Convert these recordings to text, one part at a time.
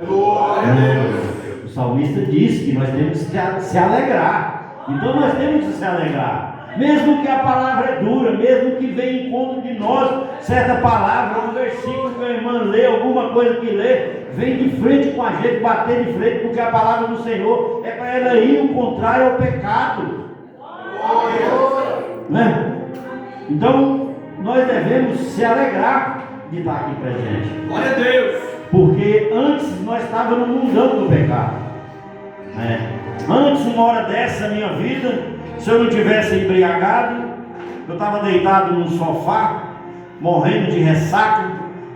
Glória a Deus. O salmista diz que nós temos que se alegrar. Então nós temos que se alegrar. Mesmo que a palavra é dura, mesmo que venha em encontro de nós, certa palavra, um versículo que a irmã lê, alguma coisa que lê, vem de frente com a gente, bater de frente, porque a palavra do Senhor é para ela ir o contrário ao pecado. Né? Então, nós devemos se alegrar de estar aqui presente. Glória a Deus. Porque antes nós estávamos no mundão do pecado. Né? Antes, uma hora dessa minha vida, se eu não tivesse embriagado, eu estava deitado num sofá, morrendo de ressaca,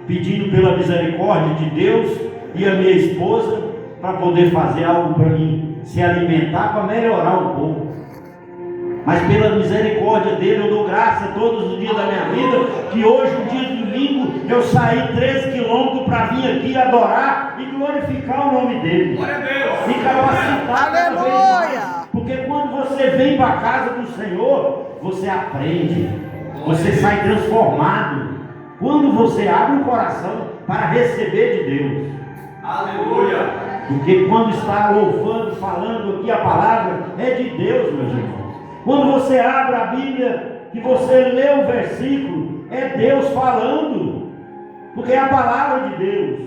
pedindo pela misericórdia de Deus e a minha esposa para poder fazer algo para mim, se alimentar, para melhorar um pouco. Mas pela misericórdia dele, eu dou graça todos os dias da minha vida, que hoje, no dia de domingo, eu saí 13 quilômetros para vir aqui adorar e glorificar o nome dele. Glória a Deus. E capacitar cada vez mais. Porque quando você vem para a casa do Senhor, você aprende, você sai transformado. Quando você abre o coração para receber de Deus. Aleluia. Porque quando está louvando, falando aqui a palavra, é de Deus, meus irmãos. Quando você abre a Bíblia e você lê o versículo, é Deus falando. Porque é a palavra de Deus.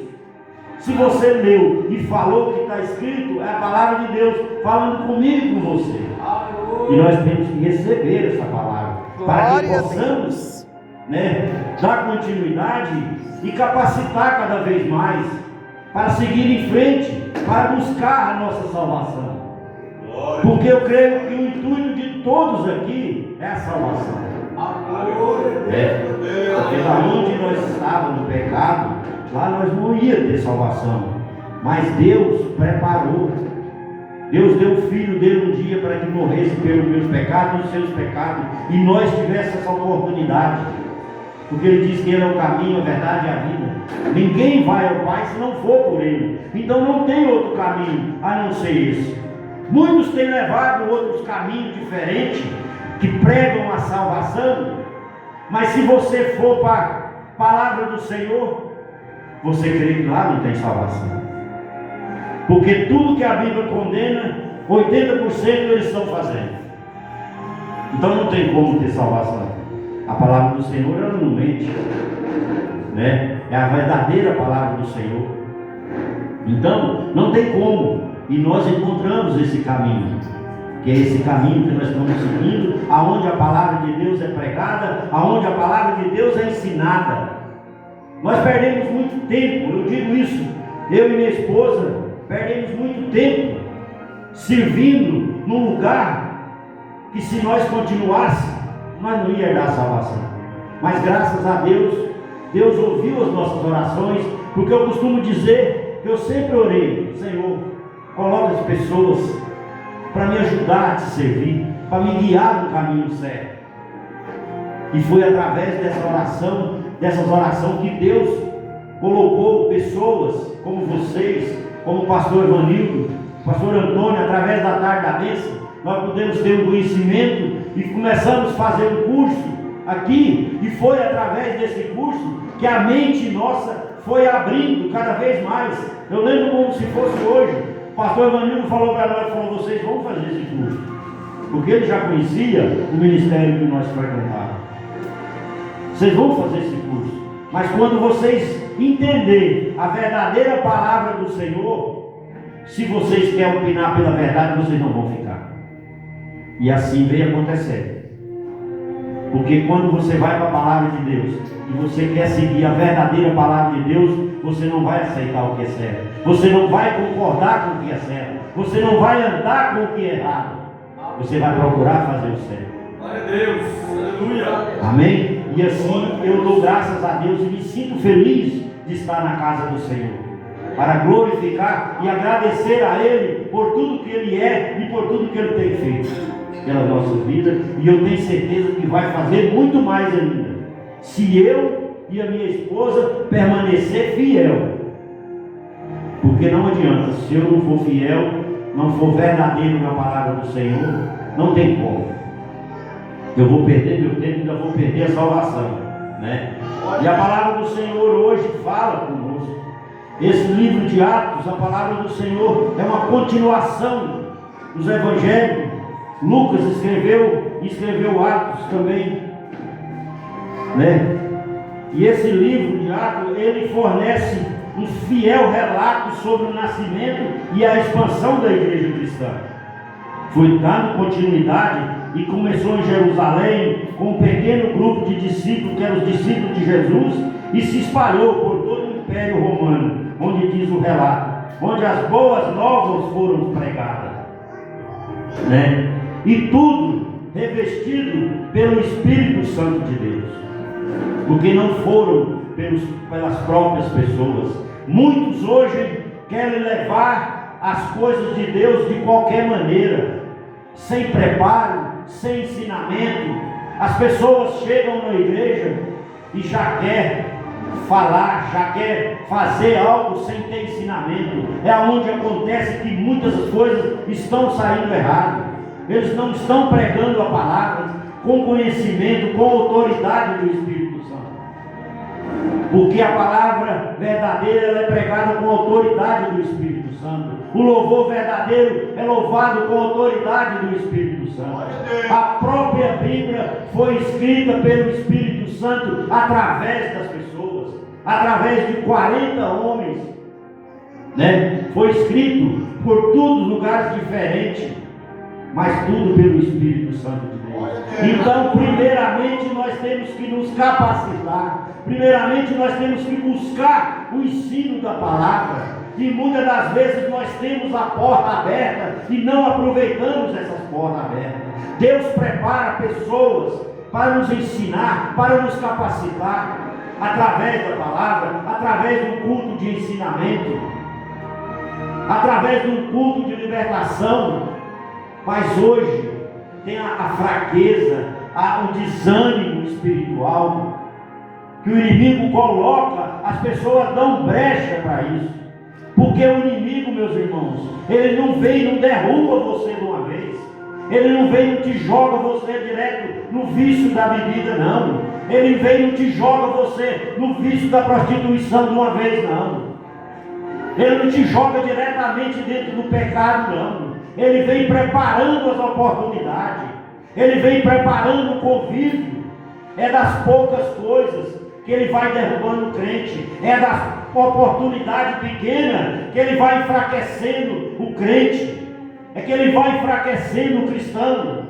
Se você leu e falou o que está escrito, é a palavra de Deus falando comigo e com você. E nós temos que receber essa palavra para que possamos, né, dar continuidade e capacitar cada vez mais para seguir em frente, para buscar a nossa salvação. Porque eu creio que o intuito de todos aqui é a salvação. Porque lá onde nós estávamos no pecado, lá nós não íamos ter salvação. Mas Deus preparou. Deus deu o Filho dele um dia para que morresse pelos meus pecados, pelos seus pecados, e nós tivéssemos essa oportunidade. Porque ele diz que ele é o caminho, a verdade e a vida. Ninguém vai ao Pai se não for por ele. Então não tem outro caminho a não ser esse. Muitos têm levado outros caminhos diferentes, que pregam a salvação. Mas se você for para a palavra do Senhor, você crê que lá não tem salvação. Porque tudo que a Bíblia condena, 80% eles estão fazendo. Então não tem como ter salvação. A palavra do Senhor, ela não mente, né? É a verdadeira palavra do Senhor. Então não tem como. E nós encontramos esse caminho, que é esse caminho que nós estamos seguindo, aonde a palavra de Deus é pregada, aonde a palavra de Deus é ensinada. Nós perdemos muito tempo, eu digo isso, eu e minha esposa perdemos muito tempo servindo num lugar que, se nós continuássemos, nós não íamos dar salvação. Mas graças a Deus, Deus ouviu as nossas orações, porque eu costumo dizer que eu sempre orei: Senhor, coloca as pessoas para me ajudar a te servir, para me guiar no caminho certo. E foi através dessas orações que Deus colocou pessoas como vocês, como o pastor Evanildo, o pastor Antônio, através da tarde da bênção, nós pudemos ter um conhecimento e começamos a fazer um curso aqui, e foi através desse curso que a mente nossa foi abrindo cada vez mais. Eu lembro como se fosse hoje. O pastor Evanildo falou para nós, falou: vocês vão fazer esse curso, porque ele já conhecia o ministério que nós frequentávamos. Vocês vão fazer esse curso, mas quando vocês entenderem a verdadeira palavra do Senhor, se vocês querem opinar pela verdade, vocês não vão ficar. E assim vem acontecendo. Porque quando você vai para a palavra de Deus e você quer seguir a verdadeira palavra de Deus, você não vai aceitar o que é certo, você não vai concordar com o que é certo, você não vai andar com o que é errado, você vai procurar fazer o certo. Glória a Deus, aleluia. Amém? E assim eu dou graças a Deus e me sinto feliz de estar na casa do Senhor, para glorificar e agradecer a Ele por tudo que Ele é e por tudo que Ele tem feito pela nossa vida. E eu tenho certeza que vai fazer muito mais ainda, se eu e a minha esposa permanecer fiel. Porque não adianta, se eu não for fiel, não for verdadeiro na palavra do Senhor, não tem como. Eu vou perder meu tempo e ainda vou perder a salvação, né? E a palavra do Senhor hoje fala conosco. Esse livro de Atos, a palavra do Senhor, é uma continuação dos evangelhos. Lucas escreveu Atos também, né? E esse livro de Atos, ele fornece um fiel relato sobre o nascimento e a expansão da igreja cristã. Foi dando continuidade e começou em Jerusalém com um pequeno grupo de discípulos, que eram os discípulos de Jesus, e se espalhou por todo o Império Romano, onde diz o relato, onde as boas novas foram pregadas, né? E tudo revestido pelo Espírito Santo de Deus, porque não foram pelas próprias pessoas. Muitos hoje querem levar as coisas de Deus de qualquer maneira, sem preparo, sem ensinamento. As pessoas chegam na igreja e já quer falar, já quer fazer algo sem ter ensinamento. É onde acontece que muitas coisas estão saindo errado. Eles não estão pregando a palavra com conhecimento, com autoridade do Espírito Santo. Porque a palavra verdadeira ela é pregada com autoridade do Espírito Santo. O louvor verdadeiro é louvado com autoridade do Espírito Santo. A própria Bíblia foi escrita pelo Espírito Santo através das pessoas, através de 40 homens, né? Foi escrito por todos os lugares diferentes, mas tudo pelo Espírito Santo de Deus. Então, primeiramente nós temos que nos capacitar. Primeiramente nós temos que buscar o ensino da palavra. E muitas das vezes nós temos a porta aberta e não aproveitamos essas portas abertas. Deus prepara pessoas para nos ensinar, para nos capacitar, através da palavra, através de um culto de ensinamento, através de um culto de libertação. Mas hoje tem a fraqueza, o desânimo espiritual, que o inimigo coloca, as pessoas dão brecha para isso. Porque o inimigo, meus irmãos, ele não vem e não derruba você de uma vez. Ele não vem e não te joga você direto no vício da bebida, não. Ele vem e não te joga você no vício da prostituição de uma vez, não. Ele não te joga diretamente dentro do pecado, não. Ele vem preparando as oportunidades. Ele vem preparando o convívio. É das poucas coisas que ele vai derrubando o crente. É das oportunidades pequenas que ele vai enfraquecendo o crente. É que ele vai enfraquecendo o cristão.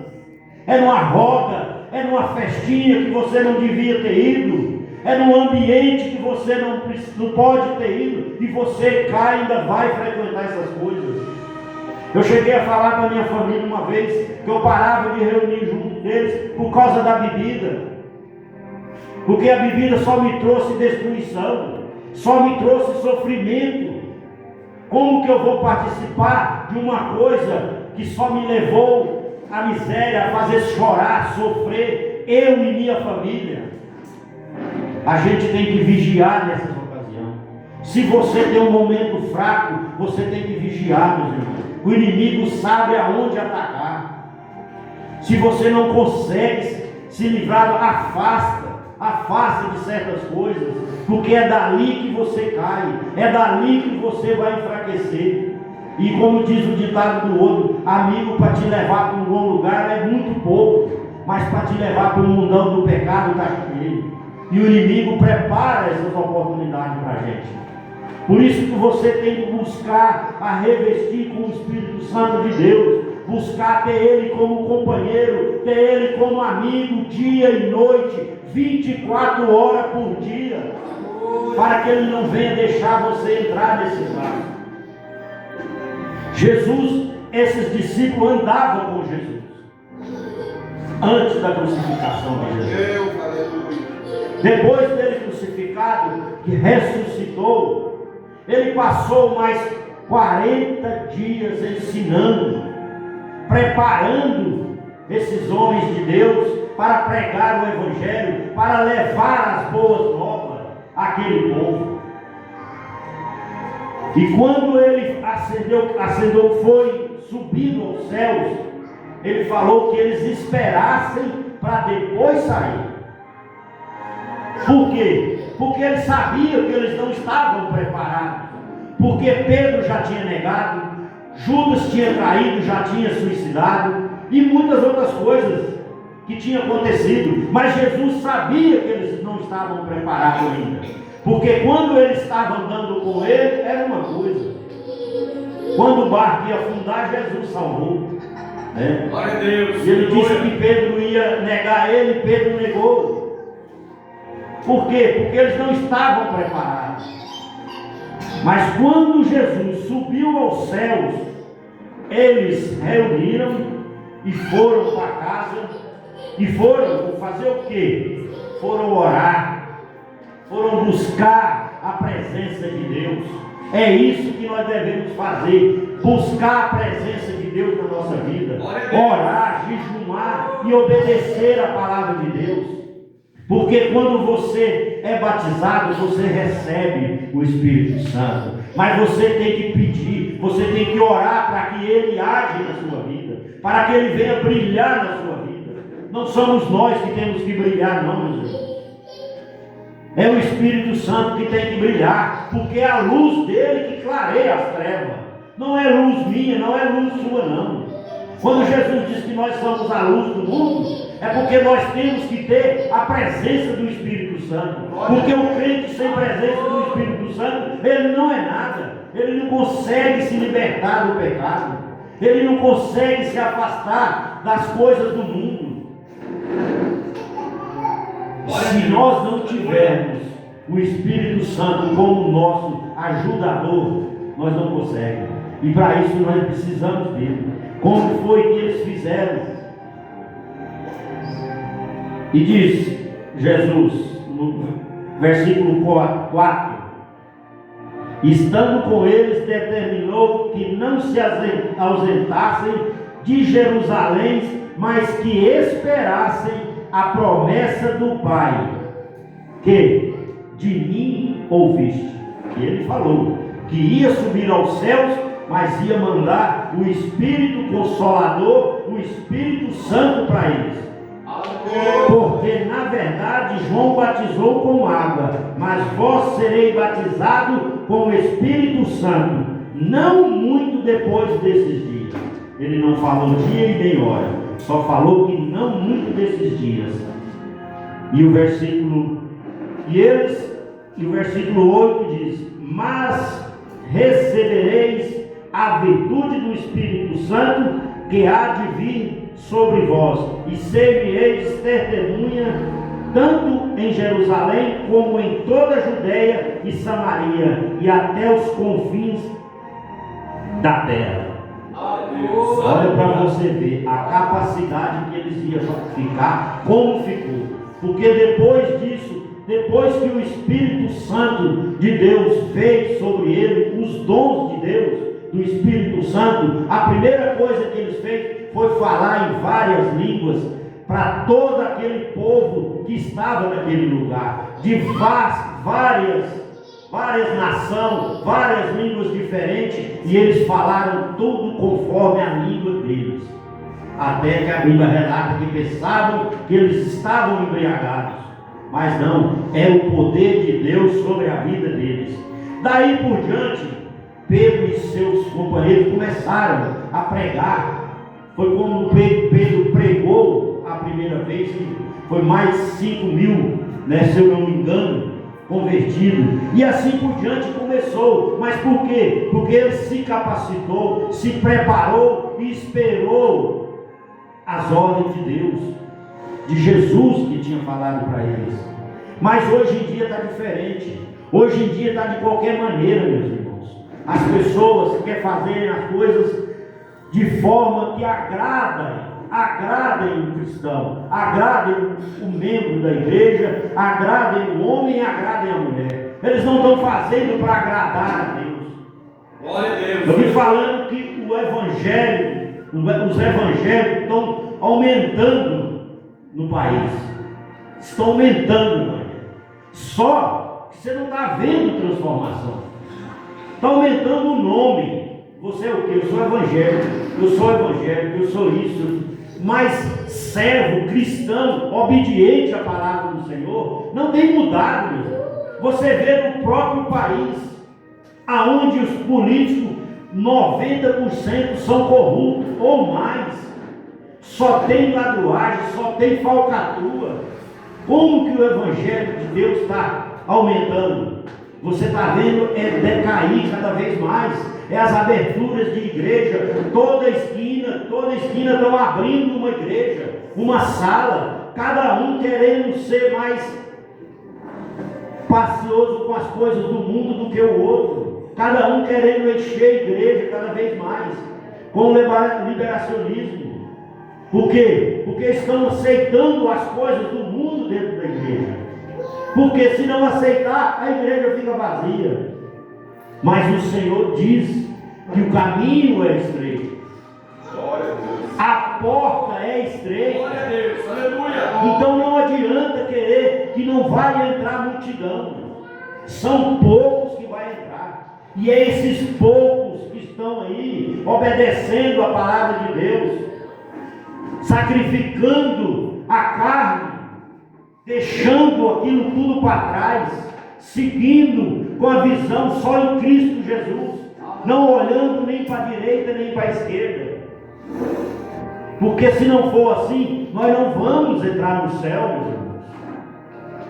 É numa roda, é numa festinha que você não devia ter ido. É num ambiente que você não pode ter ido. E você cai e ainda vai frequentar essas coisas. Eu cheguei a falar com a minha família uma vez que eu parava de reunir junto deles por causa da bebida. Porque a bebida só me trouxe destruição, só me trouxe sofrimento. Como que eu vou participar de uma coisa que só me levou à miséria, a fazer chorar, sofrer, eu e minha família? A gente tem que vigiar nessas ocasiões. Se você tem um momento fraco, você tem que vigiar, meus irmãos. O inimigo sabe aonde atacar. Se você não consegue se livrar, afasta de certas coisas, porque é dali que você cai, é dali que você vai enfraquecer. E como diz o ditado do outro, amigo para te levar para um bom lugar é muito pouco, mas para te levar para o mundão do pecado está cheio. E o inimigo prepara essas oportunidades para a gente. Por isso que você tem que buscar a revestir com o Espírito Santo de Deus, buscar ter Ele como companheiro, ter Ele como amigo, dia e noite, 24 horas por dia, para que Ele não venha deixar você entrar nesse barco. Jesus, esses discípulos andavam com Jesus, antes da crucificação de Jesus. Depois dele crucificado, que ressuscitou, ele passou mais 40 dias ensinando, preparando esses homens de Deus para pregar o Evangelho, para levar as boas novas àquele povo. E quando ele ascendeu, foi subindo aos céus, ele falou que eles esperassem para depois sair. Por quê? Porque ele sabia que eles não estavam preparados. porque Pedro já tinha negado, Judas tinha traído, já tinha suicidado, e muitas outras coisas que tinham acontecido. Mas Jesus sabia que eles não estavam preparados ainda, porque quando ele estava andando com ele, era uma coisa. Quando o barco ia afundar, Jesus salvou, né? Glória a Deus. E ele disse que Pedro ia negar ele, Pedro negou. Por quê? Porque eles não estavam preparados. Mas quando Jesus subiu aos céus, eles reuniram e foram para casa. E foram fazer o quê? Foram orar, foram buscar a presença de Deus. É isso que nós devemos fazer: buscar a presença de Deus na nossa vida, orar, jejumar e obedecer a palavra de Deus. Porque quando você é batizado, você recebe o Espírito Santo. Mas você tem que pedir, você tem que orar para que Ele age na sua vida, para que Ele venha brilhar na sua vida. Não somos nós que temos que brilhar, não, meus irmãos. É o Espírito Santo que tem que brilhar, porque é a luz dele que clareia as trevas. Não é luz minha, não é luz sua, não. Quando Jesus diz que nós somos a luz do mundo, é porque nós temos que ter a presença do Espírito Santo. Porque o crente sem presença do Espírito Santo, ele não é nada. Ele não consegue se libertar do pecado. Ele não consegue se afastar das coisas do mundo. Se nós não tivermos o Espírito Santo como nosso ajudador, nós não conseguimos. E para isso nós precisamos dele. Como foi que eles fizeram? E diz Jesus, no versículo 4: estando com eles, determinou que não se ausentassem de Jerusalém, mas que esperassem a promessa do Pai, que de mim ouviste. E ele falou que ia subir aos céus, mas ia mandar o Espírito Consolador, o Espírito Santo para eles. Porque na verdade João batizou com água, mas vós sereis batizados com o Espírito Santo, não muito depois desses dias. Ele não falou dia e nem hora, só falou que não muito desses dias. E o versículo 8 diz: mas recebereis a virtude do Espírito Santo que há de vir sobre vós, e ser-me-eis testemunha tanto em Jerusalém como em toda a Judeia e Samaria e até os confins da terra. Olha para você ver a capacidade que eles iam ficar, como ficou. Porque depois disso, depois que o Espírito Santo de Deus veio sobre ele, os dons de Deus, do Espírito Santo, a primeira coisa que eles fez foi falar em várias línguas para todo aquele povo que estava naquele lugar, de várias nações, várias línguas diferentes, e eles falaram tudo conforme a língua deles. Até que a Bíblia relata que pensavam que eles estavam embriagados, mas não, é o poder de Deus sobre a vida deles. Daí por diante, Pedro e seus companheiros começaram a pregar. Foi como Pedro pregou a primeira vez, foi mais 5.000, né, se eu não me engano, convertidos. E assim por diante começou. Mas por quê? Porque ele se capacitou, se preparou e esperou as ordens de Deus, de Jesus que tinha falado para eles. Mas hoje em dia está diferente. Hoje em dia está de qualquer maneira, meus irmãos. As pessoas querem fazer as coisas de forma que agradem o cristão, agradem o membro da igreja, agradem o homem e agradem a mulher. Eles não estão fazendo para agradar a Deus. Glória a Deus. Eu vi falando que os evangélicos estão aumentando no país. Estão aumentando, mano. Só que você não está vendo transformação. Está aumentando o nome. Você é o quê? Eu sou evangélico, eu sou isso. Mas servo, cristão, obediente à palavra do Senhor, não tem mudado, meu. Você vê no próprio país, aonde os políticos 90% são corruptos ou mais, só tem ladruagem, só tem falcatrua. Como que o Evangelho de Deus está aumentando? Você está vendo decair cada vez mais. É as aberturas de igreja, toda esquina estão abrindo uma igreja, uma sala, cada um querendo ser mais pacioso com as coisas do mundo do que o outro, cada um querendo encher a igreja cada vez mais, com o liberacionismo. Por quê? Porque estão aceitando as coisas do mundo dentro da igreja. Porque se não aceitar, a igreja fica vazia. Mas o Senhor diz que o caminho é estreito, a porta é estreita. Glória a Deus, aleluia. Então não adianta querer que não vai entrar multidão. São poucos que vai entrar. E é esses poucos que estão aí obedecendo a palavra de Deus, sacrificando a carne, deixando aquilo tudo para trás, seguindo com a visão só em Cristo Jesus, não olhando nem para a direita nem para a esquerda. Porque se não for assim, nós não vamos entrar no céu, meus irmãos.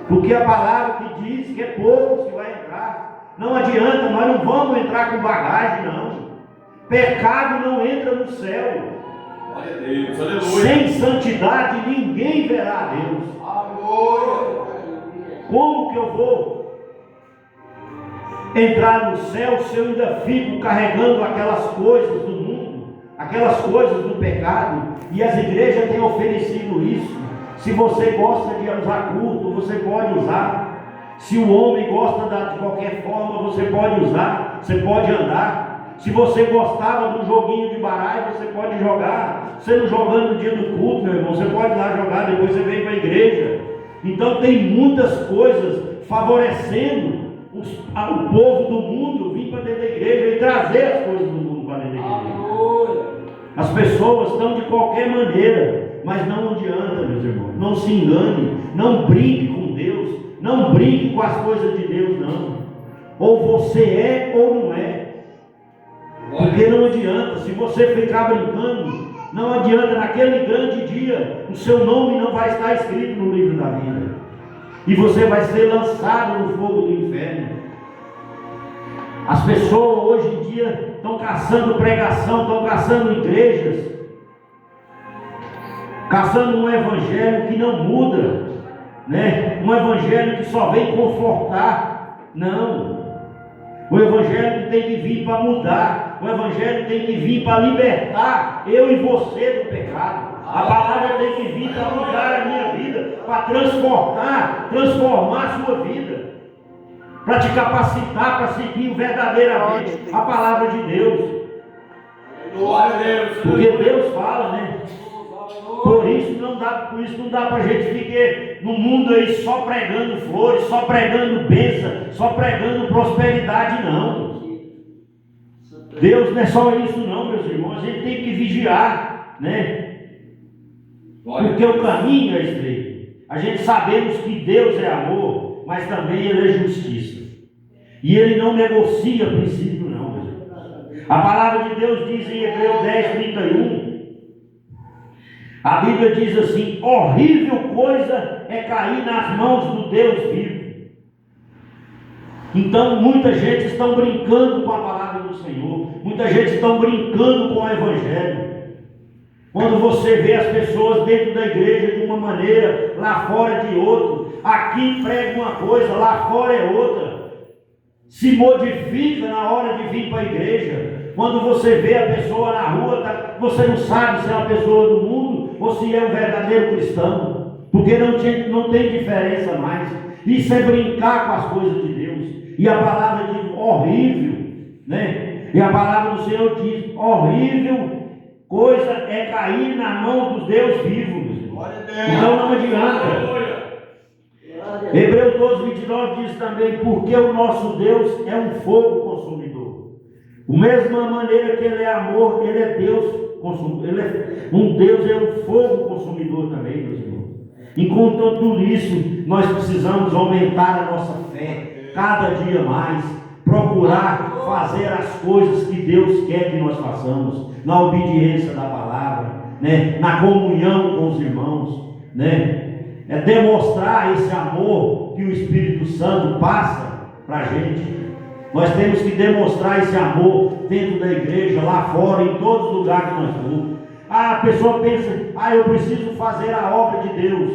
Porque a palavra que diz que é poucos que vai entrar. Não adianta, nós não vamos entrar com bagagem, não. Pecado não entra no céu. Glória a Deus, aleluia. Sem santidade ninguém verá a Deus. Aleluia. Como que eu vou entrar no céu se eu ainda fico carregando aquelas coisas do mundo, aquelas coisas do pecado? E as igrejas têm oferecido isso. Se você gosta de usar culto, você pode usar. Se o homem gosta de qualquer forma, você pode usar, você pode andar. Se você gostava do joguinho de baralho, você pode jogar. Você não jogando no dia do culto, meu irmão, você pode ir lá jogar, depois você vem para a igreja. Então tem muitas coisas favorecendo o povo do mundo vir para dentro da igreja e trazer as coisas do mundo para dentro da igreja. As pessoas estão de qualquer maneira, mas não adianta, meus irmãos. Não se engane, não brinque com Deus, não brinque com as coisas de Deus, não. Ou você é ou não é. Porque não adianta, se você ficar brincando, não adianta, naquele grande dia, o seu nome não vai estar escrito no livro da vida. E você vai ser lançado no fogo do inferno. As pessoas hoje em dia estão caçando pregação, estão caçando igrejas, caçando um evangelho que não muda, né? Um evangelho que só vem confortar. Não. O evangelho tem que vir para mudar. O evangelho tem que vir para libertar eu e você do pecado. A palavra tem que vir para mudar a minha vida, para transformar a sua vida, para te capacitar para seguir verdadeiramente a palavra de Deus. Glória a Deus. Porque Deus fala, né? Por isso não dá para a gente ficar no mundo aí só pregando flores, só pregando bênção, só pregando prosperidade, não. Deus não é só isso não, meus irmãos. A gente tem que vigiar, né? Porque o caminho é estreito. A gente sabemos que Deus é amor, mas também Ele é justiça. E Ele não negocia princípio não, meus irmãos. A palavra de Deus diz em Hebreus 10:31. A Bíblia diz assim: horrível coisa é cair nas mãos do Deus vivo. Então muita gente está brincando com a palavra do Senhor, muita gente está brincando com o Evangelho. Quando você vê as pessoas dentro da igreja de uma maneira, lá fora de outra, aqui prega uma coisa, lá fora é outra, se modifica na hora de vir para a igreja. Quando você vê a pessoa na rua, você não sabe se é uma pessoa do mundo ou se é um verdadeiro cristão, porque não tem diferença mais. Isso é brincar com as coisas de Deus. E a palavra diz horrível, né? E a palavra do Senhor diz: horrível coisa é cair na mão dos Deus vivos. Então não adianta. Hebreus 12:29 diz também: porque o nosso Deus é um fogo consumidor. Da mesma maneira que Ele é amor, Ele é Deus consumidor. Ele é um Deus, é um fogo consumidor também, meus irmãos. Enquanto tudo isso, nós precisamos aumentar a nossa fé cada dia mais, procurar fazer as coisas que Deus quer que nós façamos, na obediência da palavra, né? Na comunhão com os irmãos, né? É demonstrar esse amor que o Espírito Santo passa para a gente. Nós temos que demonstrar esse amor dentro da igreja, lá fora, em todos os lugares que nós formos. A pessoa pensa, eu preciso fazer a obra de Deus,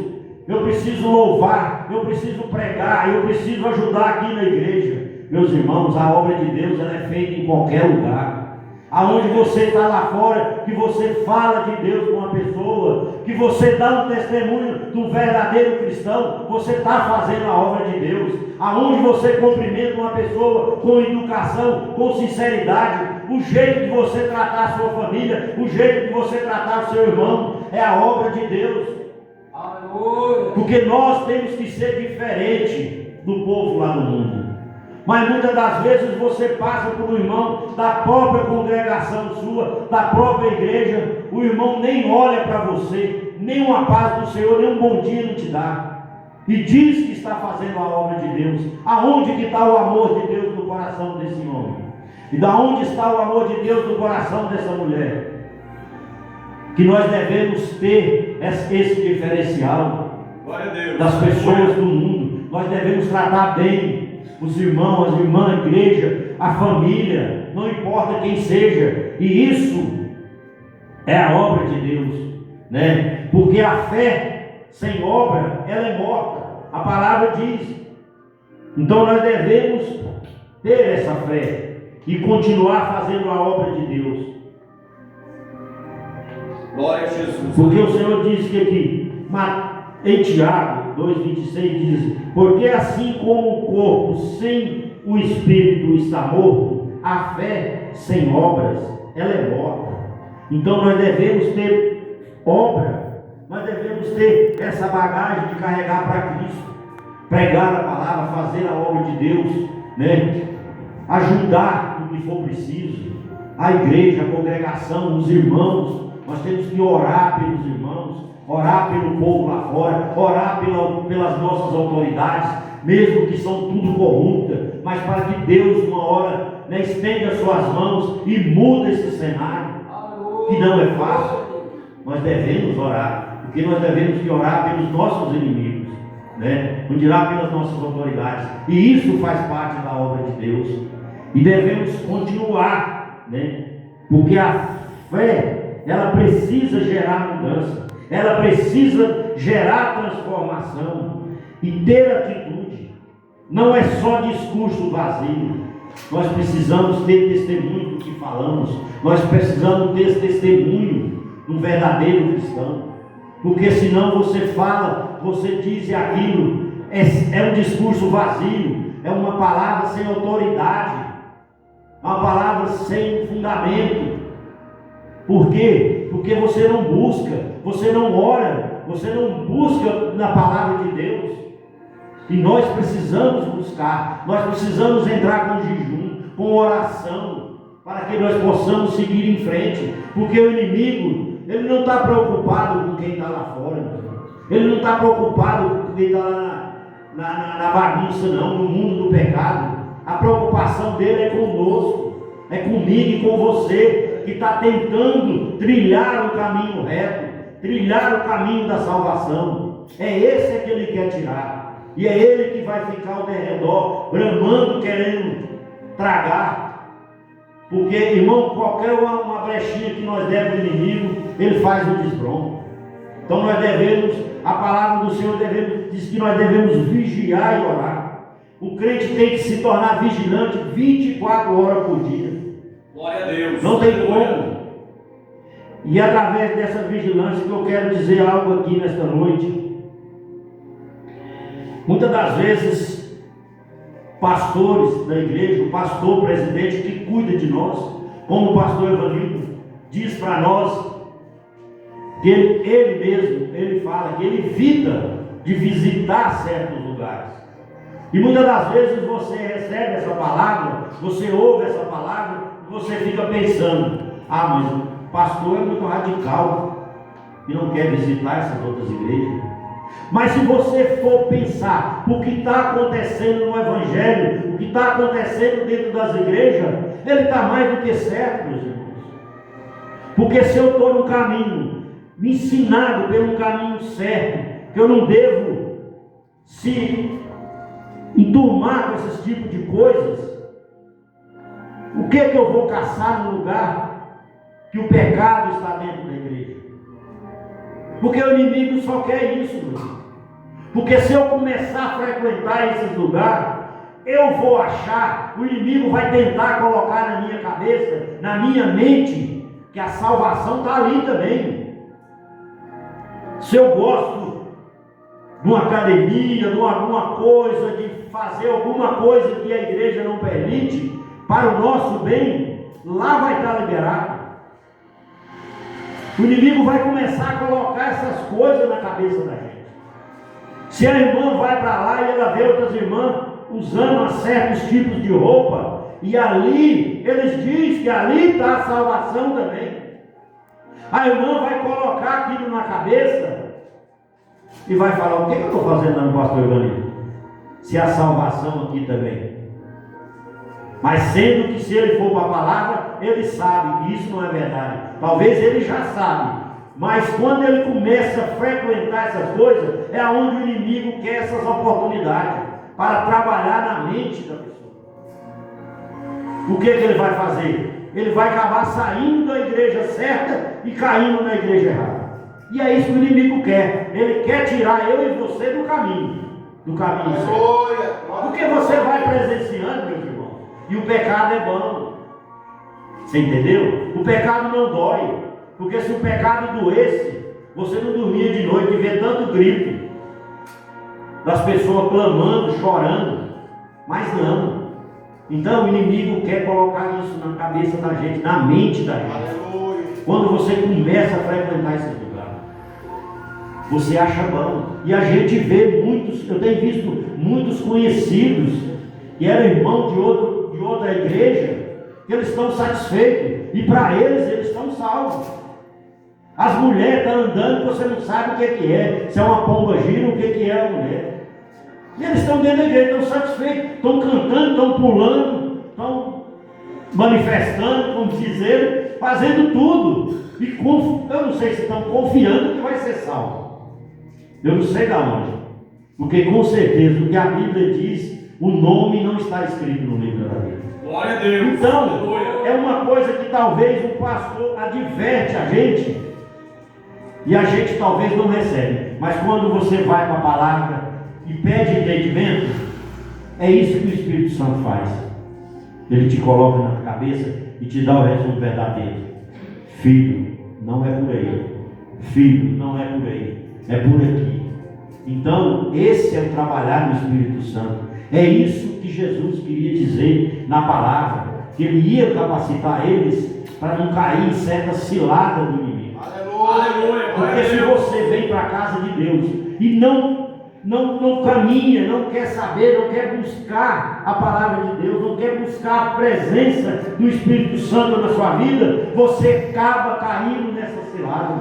eu preciso louvar, eu preciso pregar, eu preciso ajudar aqui na igreja. Meus irmãos, a obra de Deus ela é feita em qualquer lugar. Aonde você está lá fora, que você fala de Deus com uma pessoa, que você dá um testemunho do verdadeiro cristão, você está fazendo a obra de Deus. Aonde você cumprimenta uma pessoa com educação, com sinceridade, o jeito de você tratar a sua família, o jeito de você tratar o seu irmão, é a obra de Deus. Porque nós temos que ser diferente do povo lá no mundo. Mas muitas das vezes você passa por um irmão da própria congregação sua, da própria igreja, o irmão nem olha para você, nem uma paz do Senhor, nem um bom dia não te dá, e diz que está fazendo a obra de Deus. Aonde que está o amor de Deus no coração desse homem? E da onde está o amor de Deus no coração dessa mulher? Que nós devemos ter esse diferencial das pessoas do mundo. Nós devemos tratar bem os irmãos, as irmãs, a igreja, a família, não importa quem seja. E isso é a obra de Deus, né? Porque a fé sem obra, ela é morta. A palavra diz. Então nós devemos ter essa fé e continuar fazendo a obra de Deus. Glória a Jesus. Porque o Senhor diz que aqui, em Tiago 2,26 diz: porque assim como o corpo sem o espírito está morto, a fé sem obras, ela é morta. Então nós devemos ter obra, nós devemos ter essa bagagem de carregar para Cristo, pregar a palavra, fazer a obra de Deus, né? Ajudar no que for preciso, a igreja, a congregação, os irmãos. Nós temos que orar pelos irmãos, orar pelo povo lá fora, orar pelas nossas autoridades, mesmo que são tudo corruptas, mas para que Deus uma hora, né, estenda as suas mãos e muda esse cenário, que não é fácil. Nós devemos orar, porque nós devemos que orar pelos nossos inimigos, né? Não dirá pelas nossas autoridades, e isso faz parte da obra de Deus, e devemos continuar, né? Porque a fé, ela precisa gerar mudança, ela precisa gerar transformação e ter atitude. Não é só discurso vazio. Nós precisamos ter testemunho do que falamos. Nós precisamos ter testemunho do verdadeiro cristão. Porque senão você fala, você diz aquilo, é um discurso vazio, é uma palavra sem autoridade, é uma palavra sem fundamento. Por quê? Porque você não busca, você não ora, você não busca na palavra de Deus. E nós precisamos buscar, nós precisamos entrar com jejum, com oração, para que nós possamos seguir em frente. Porque o inimigo, ele não está preocupado com quem está lá fora, ele não está preocupado com quem está lá na bagunça, não, no mundo do pecado. A preocupação dele é conosco, é comigo e com você, que está tentando trilhar o caminho reto, trilhar o caminho da salvação. É esse que ele quer tirar, e é ele que vai ficar ao derredor, bramando, querendo tragar. Porque, irmão, qualquer uma brechinha que nós demos ao inimigo, ele faz um desbronco. Então nós devemos, a palavra do Senhor diz que nós devemos vigiar e orar. O crente tem que se tornar vigilante 24 horas por dia. Glória a Deus. Não tem como. E através dessa vigilância que eu quero dizer algo aqui nesta noite. Muitas das vezes, pastores da igreja, o pastor presidente que cuida de nós, como o pastor Evanildo diz para nós, que ele mesmo, ele fala que ele evita de visitar certos lugares. E muitas das vezes você recebe essa palavra, você ouve essa palavra, e você fica pensando: mas o pastor é muito radical e não quer visitar essas outras igrejas. Mas se você for pensar o que está acontecendo no Evangelho, o que está acontecendo dentro das igrejas, ele está mais do que certo, meus irmãos. Porque se eu estou no caminho, me ensinado pelo caminho certo, que eu não devo se enturmar com esses tipos de coisas, o que é que eu vou caçar no lugar que o pecado está dentro da igreja? Porque o inimigo só quer isso, meu irmão. Porque se eu começar a frequentar esses lugares, eu vou achar, o inimigo vai tentar colocar na minha cabeça, na minha mente, que a salvação está ali também. Se eu gosto de uma academia, de alguma coisa, de fazer alguma coisa que a igreja não permite, para o nosso bem, lá vai estar liberado. O inimigo vai começar a colocar essas coisas na cabeça da gente. Se a irmã vai para lá e ela vê outras irmãs usando certos tipos de roupa, e ali, eles dizem que ali está a salvação também. A irmã vai colocar aquilo na cabeça e vai falar: o que eu estou fazendo lá no pastor Ivanildo? Se a salvação aqui também. Mas sendo que se ele for para a palavra, ele sabe que isso não é verdade. Talvez ele já sabe. Mas quando ele começa a frequentar essas coisas, é onde o inimigo quer essas oportunidades para trabalhar na mente da pessoa. O que ele vai fazer? Ele vai acabar saindo da igreja certa e caindo na igreja errada. E é isso que o inimigo quer. Ele quer tirar eu e você do caminho certo. Porque você vai presenciando, meus irmãos, e o pecado é bom. Você entendeu? O pecado não dói. Porque se o pecado doesse, você não dormia de noite e vê tanto grito das pessoas clamando, chorando. Mas não. Então o inimigo quer colocar isso na cabeça da gente, na mente da gente. Quando você começa a frequentar esses lugares, você acha bom. E a gente vê muitos, eu tenho visto muitos conhecidos que eram irmãos de outra igreja, que eles estão satisfeitos. E para eles estão salvos. As mulheres estão andando, você não sabe o que é. Se é uma pomba gira, o que é a mulher. E eles estão dentro da igreja, estão satisfeitos, estão cantando, estão pulando, estão manifestando, como dizer, fazendo tudo. E eu não sei se estão confiando que vai ser salvo. Eu não sei de onde. Porque com certeza o que a Bíblia diz, o nome não está escrito no livro da Bíblia. Glória a Deus. Então, é uma coisa que talvez o pastor adverte a gente, e a gente talvez não recebe. Mas quando você vai para a palavra e pede entendimento, é isso que o Espírito Santo faz. Ele te coloca na cabeça e te dá o resumo verdadeiro. Filho, não é por aí. Filho, não é por aí. É por aqui. Então, esse é o trabalhar do Espírito Santo. É isso que Jesus queria dizer na palavra, que ele ia capacitar eles para não cair em certa cilada do inimigo. Aleluia. Porque se você vem para a casa de Deus e não caminha, não quer saber, não quer buscar a palavra de Deus, não quer buscar a presença do Espírito Santo na sua vida, você acaba caindo nessa cilada.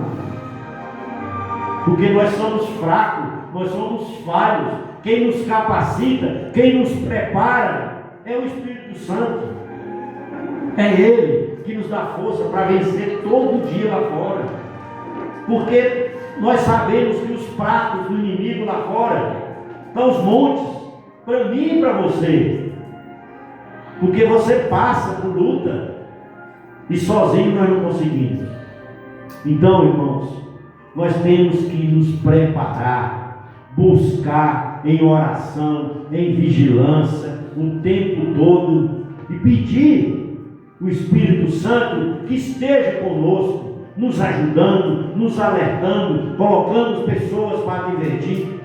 Porque nós somos fracos, nós somos falhos. Quem nos capacita, quem nos prepara é o Espírito Santo. É Ele que nos dá força para vencer todo dia lá fora. Porque nós sabemos que os pratos do inimigo lá fora estão os montes, para mim e para você. Porque você passa por luta e sozinho nós não conseguimos. Então, irmãos, nós temos que nos preparar, buscar em oração, em vigilância, o tempo todo, e pedir o Espírito Santo que esteja conosco, nos ajudando, nos alertando, colocando pessoas para divertir.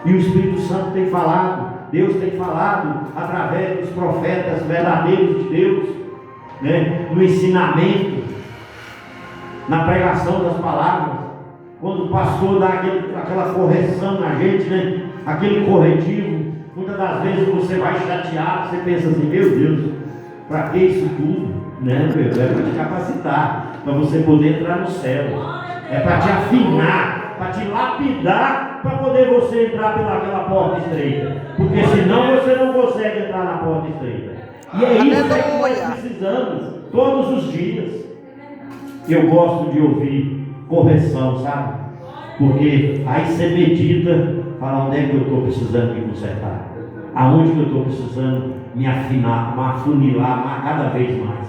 E o Espírito Santo tem falado, Deus tem falado através dos profetas verdadeiros de Deus, né? No ensinamento, na pregação das palavras. Quando o pastor dá aquela correção na gente, né? Aquele corretivo, muitas das vezes você vai chateado, você pensa assim: meu Deus, para que isso tudo? Né? É para te capacitar, para você poder entrar no céu, é para te afinar, para te lapidar, para poder você entrar pelaquela porta estreita. Porque senão você não consegue entrar na porta estreita. E é isso que nós precisamos todos os dias. Eu gosto de ouvir correção, sabe? Porque aí você medita, fala onde é que eu estou precisando me consertar, aonde que eu estou precisando me afinar, me afunilar cada vez mais.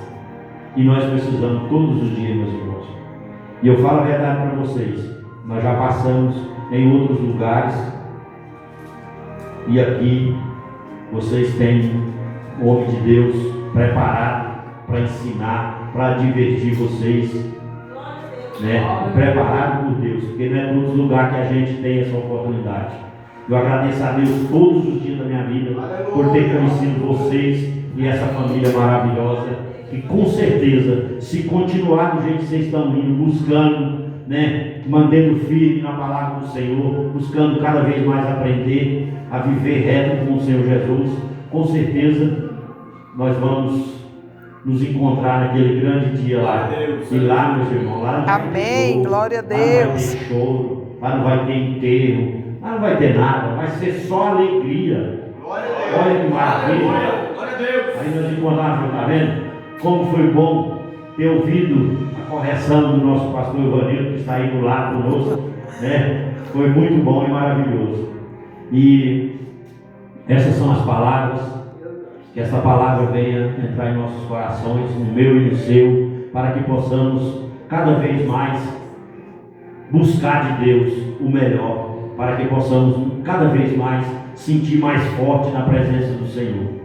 E nós precisamos todos os dias, meus irmãos. E eu falo a verdade para vocês, nós já passamos em outros lugares, e aqui vocês têm o homem de Deus preparado para ensinar, para divertir vocês, né? Preparado por Deus, porque não é em todos os lugares que a gente tem essa oportunidade. Eu agradeço a Deus todos os dias da minha vida por ter conhecido vocês e essa família maravilhosa, e com certeza, se continuar do jeito que vocês estão indo, buscando, né, mantendo firme na palavra do Senhor, buscando cada vez mais aprender a viver reto com o Senhor Jesus, com certeza nós vamos nos encontrar naquele grande dia lá. E lá, meus irmãos, lá não vai Amém, ter glória a Deus, lá não vai Deus. ter choro, lá não vai ter enterro, lá não vai ter nada, vai ser só alegria. Olha que maravilha. Glória a Deus. Aí nós encontramos, tá vendo? Como foi bom ter ouvido a correção do nosso pastor Ivanildo, que está aí do lado conosco, né? Foi muito bom e maravilhoso. E essas são as palavras, que essa palavra venha entrar em nossos corações, no meu e no seu, para que possamos cada vez mais buscar de Deus o melhor, para que possamos cada vez mais sentir mais forte na presença do Senhor.